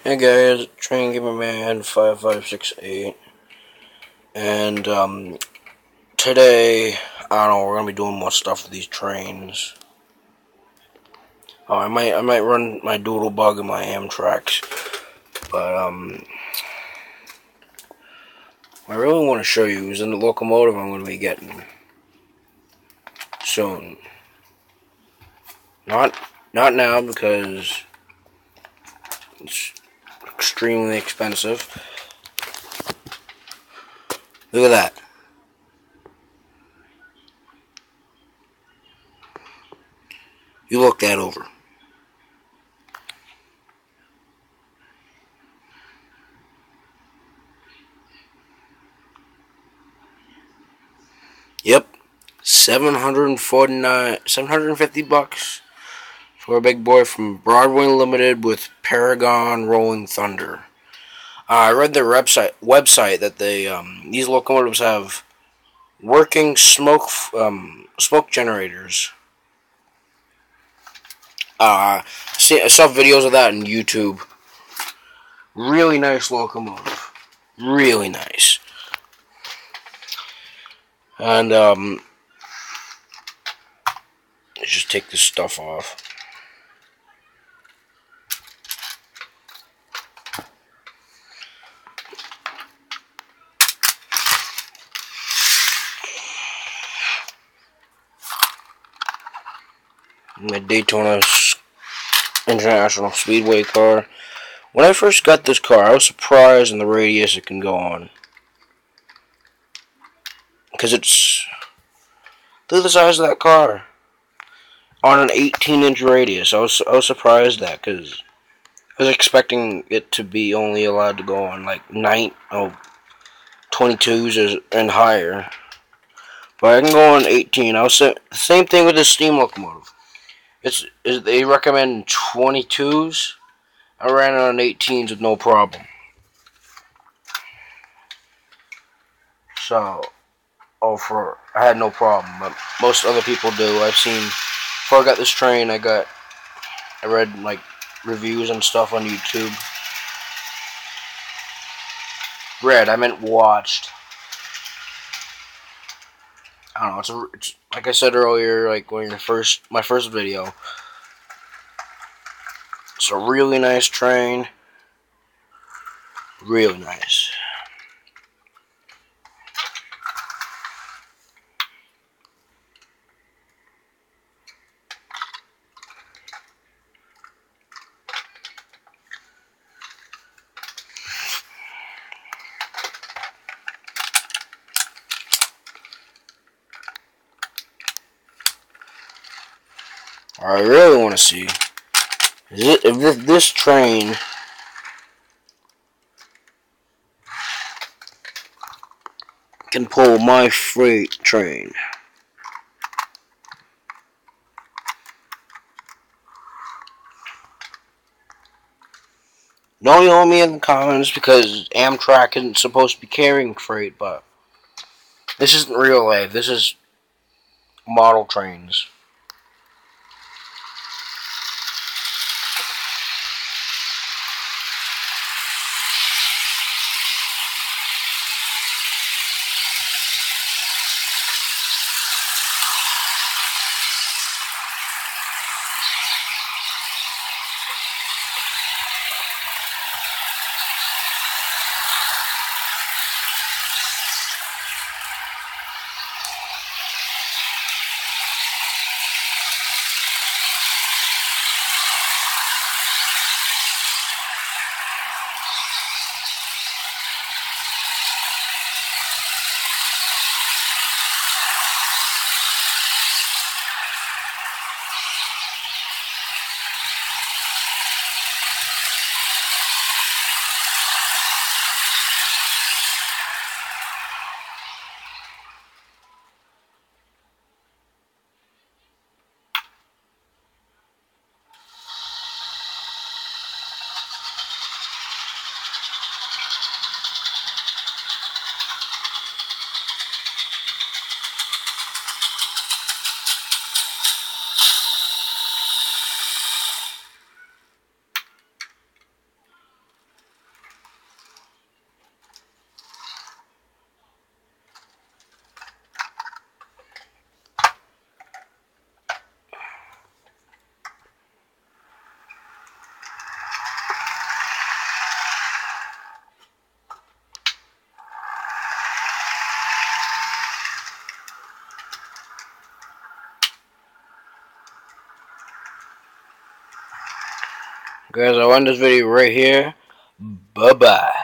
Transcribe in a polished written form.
Hey guys, Train Gamer Man 5568, and today I don't know, we're gonna be doing more stuff with these trains. Oh, I might run my Doodlebug and my Amtrak, but what I really want to show you is in the locomotive I'm gonna be getting soon. Not now because it's extremely expensive. Look at that. You look that over. Yep, 750 bucks for a big boy from Broadway Limited with Paragon Rolling Thunder. I read their website that these locomotives have working smoke generators. I saw videos of that on YouTube. Really nice locomotive. Really nice. And let's just take this stuff off. My Daytona International Speedway car. When I first got this car, I was surprised in the radius it can go on. Because it's the size of that car. On an 18-inch radius. I was surprised at that because I was expecting it to be only allowed to go on like 22s and higher. But I can go on 18. Same thing with this steam locomotive. They recommend 22s. I ran it on 18s with no problem. So, I had no problem, but most other people do. I've seen, before I got this train, I read like reviews and stuff on YouTube. Read, I meant watched. I don't know. It's like I said earlier, like when my first video. It's a really nice train. Really nice. I really want to see if this train can pull my freight train. Don't yell at me in the comments because Amtrak isn't supposed to be carrying freight, but this isn't real life. This is model trains. Guys, I'll end this video right here. Bye-bye.